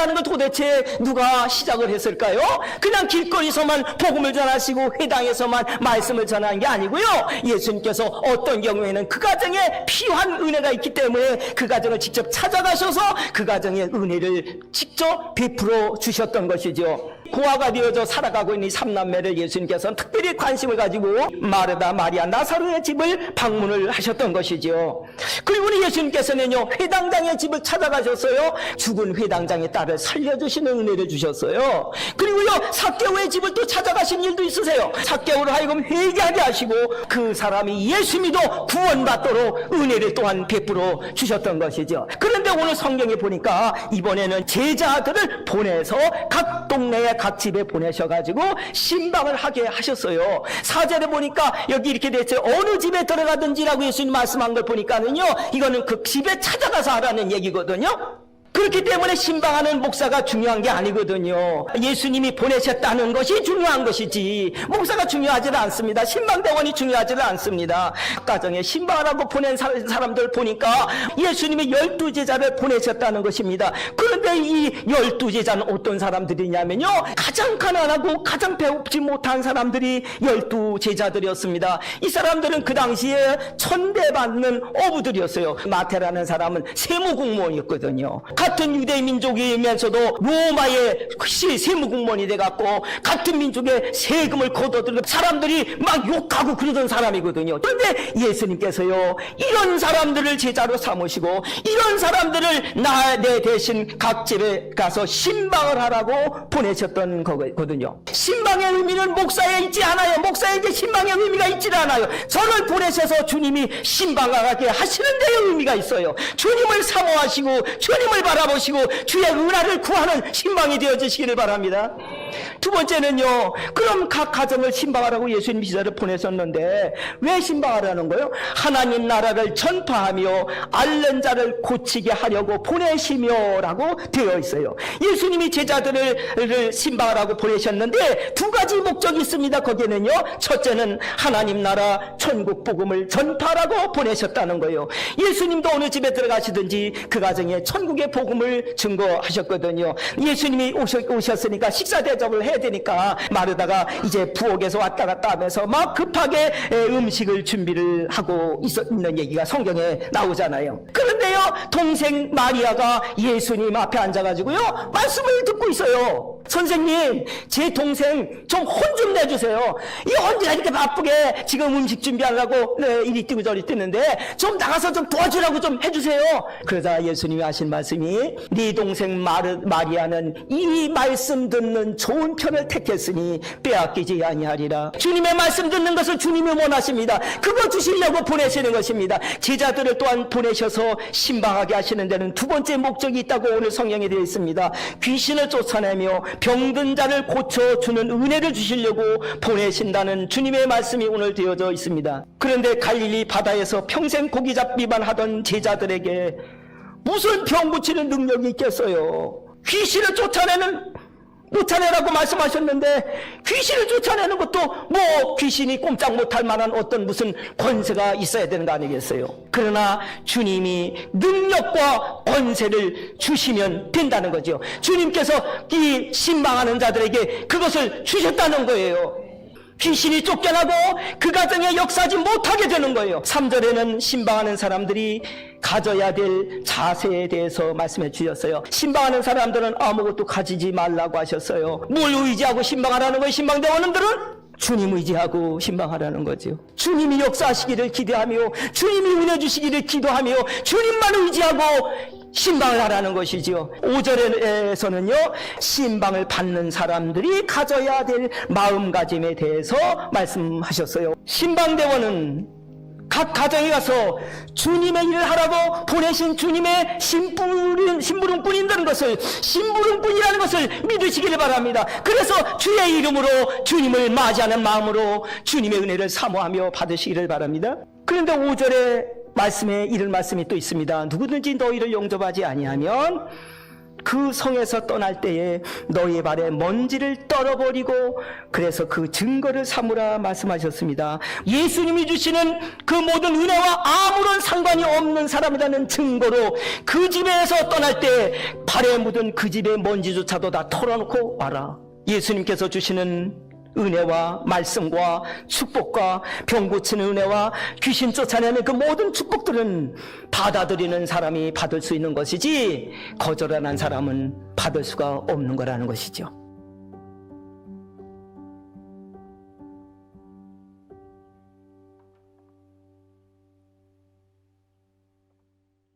신방이라는 걸 도대체 누가 시작을 했을까요? 그냥 길거리에서만 복음을 전하시고 회당에서만 말씀을 전하는 게 아니고요, 예수님께서 어떤 경우에는 그 가정에 필요한 은혜가 있기 때문에 그 가정을 직접 찾아가셔서 그 가정의 은혜를 직접 베풀어 주셨던 것이죠. 고아가 되어져 살아가고 있는 이 삼남매를 예수님께서는 특별히 관심을 가지고 마르다, 마리아, 나사로의 집을 방문을 하셨던 것이죠. 그리고 우리 예수님께서는요, 회당장의 집을 찾아가셨어요. 죽은 회당장의 딸을 살려주시는 은혜를 주셨어요. 그리고요, 삭개오의 집을 또 찾아가신 일도 있으세요. 삭개오를 하여금 회개하게 하시고 그 사람이 예수 믿어 구원받도록 은혜를 또한 베풀어 주셨던 것이죠. 그런데 오늘 성경에 보니까 이번에는 제자들을 보내서 각 동네에 각 집에 보내셔가지고 신방을 하게 하셨어요. 4절에 보니까 여기 이렇게 됐어요. 어느 집에 들어가든지라고 예수님 말씀한 걸 보니까는요, 이거는 그 집에 찾아가서 하라는 얘기거든요. 그렇기 때문에 신방하는 목사가 중요한 게 아니거든요. 예수님이 보내셨다는 것이 중요한 것이지 목사가 중요하지는 않습니다. 신방대원이 중요하지는 않습니다. 가정에 신방하라고 보낸 사람들 보니까 예수님이 12제자를 보내셨다는 것입니다. 그런데 이 12제자는 어떤 사람들이냐면요, 가장 가난하고 가장 배우지 못한 사람들이 12제자들이었습니다. 이 사람들은 그 당시에 천대받는 어부들이었어요. 마태라는 사람은 세무공무원이었거든요. 같은 유대 민족이면서도 로마의 세무공무원이 돼갖고 같은 민족의 세금을 걷어들고 사람들이 막 욕하고 그러던 사람이거든요. 그런데 예수님께서요, 이런 사람들을 제자로 삼으시고 이런 사람들을 내 대신 각 집에 가서 신방을 하라고 보내셨던 거거든요. 신방의 의미는 목사에 있지 않아요. 목사에게 신방의 의미가 있지 않아요. 저를 보내셔서 주님이 신방하게 하시는 데에 의미가 있어요. 주님을 사모하시고 주님을 바라보시고 주의 은혜를 구하는 신방이 되어주시기를 바랍니다. 두 번째는요, 그럼 각 가정을 신방하라고 예수님 제자를 보내셨는데 왜 신방하라는 거예요? 하나님 나라를 전파하며 앓는 자를 고치게 하려고 보내시며 라고 되어 있어요. 예수님이 제자들을 신방하라고 보내셨는데 두 가지 목적이 있습니다. 거기에는요, 첫째는 하나님 나라 천국 복음을 전파하라고 보내셨다는 거예요. 예수님도 어느 집에 들어가시든지 그 가정에 천국의 복음을 증거하셨거든요. 예수님이 오셨으니까 식사 대접을 해야 되니까 마르다가 이제 부엌에서 왔다 갔다 하면서 막 급하게 음식을 준비를 하고 있는 얘기가 성경에 나오잖아요. 그런데요, 동생 마리아가 예수님 앞에 앉아가지고요, 말씀을 듣고 있어요. 선생님, 제 동생 좀 혼 좀 내주세요. 이 언제가 이렇게 바쁘게 지금 음식 준비하려고 이리 뛰고 저리 뛰는데 좀 나가서 좀 도와주라고 좀 해주세요. 그러자 예수님이 하신 말씀이, 네 동생 마리아는 이 말씀 듣는 좋은 편을 택했으니 빼앗기지 아니하리라. 주님의 말씀 듣는 것을 주님이 원하십니다. 그거 주시려고 보내시는 것입니다. 제자들을 또한 보내셔서 신방하게 하시는 데는 두 번째 목적이 있다고 오늘 성경에 되어 있습니다. 귀신을 쫓아내며 병든 자를 고쳐주는 은혜를 주시려고 보내신다는 주님의 말씀이 오늘 되어져 있습니다. 그런데 갈릴리 바다에서 평생 고기 잡기만 하던 제자들에게 무슨 병 고치는 능력이 있겠어요? 귀신을 쫓아내라고 말씀하셨는데 귀신을 쫓아내는 것도 뭐 귀신이 꼼짝 못할 만한 어떤 무슨 권세가 있어야 되는 거 아니겠어요? 그러나 주님이 능력과 권세를 주시면 된다는 거죠. 주님께서 이 신방하는 자들에게 그것을 주셨다는 거예요. 귀신이 쫓겨나고 그 가정에 역사하지 못하게 되는 거예요. 3절에는 신방하는 사람들이 가져야 될 자세에 대해서 말씀해 주셨어요. 신방하는 사람들은 아무것도 가지지 말라고 하셨어요. 뭘 의지하고 신방하라는 거예요? 신방대원들은 주님 의지하고 신방하라는 거죠. 주님이 역사하시기를 기대하며 주님이 은혜 주시기를 기도하며 주님만 의지하고 신방을 하라는 것이죠. 5절에서는요, 신방을 받는 사람들이 가져야 될 마음가짐에 대해서 말씀하셨어요. 신방대원은 각 가정에 가서 주님의 일을 하라고 보내신 주님의 심부름꾼이라는 것을, 심부름꾼이라는 것을 믿으시기를 바랍니다. 그래서 주의 이름으로 주님을 맞이하는 마음으로 주님의 은혜를 사모하며 받으시기를 바랍니다. 그런데 5절에 말씀에 이런 말씀이 또 있습니다. 누구든지 너희를 영접하지 아니하면 그 성에서 떠날 때에 너희 발에 먼지를 떨어버리고 그래서 그 증거를 삼으라 말씀하셨습니다. 예수님이 주시는 그 모든 은혜와 아무런 상관이 없는 사람이라는 증거로 그 집에서 떠날 때 발에 묻은 그 집의 먼지조차도 다 털어놓고 와라. 예수님께서 주시는 은혜와 말씀과 축복과 병 고치는 은혜와 귀신 쫓아내는 그 모든 축복들은 받아들이는 사람이 받을 수 있는 것이지 거절하는 사람은 받을 수가 없는 거라는 것이죠.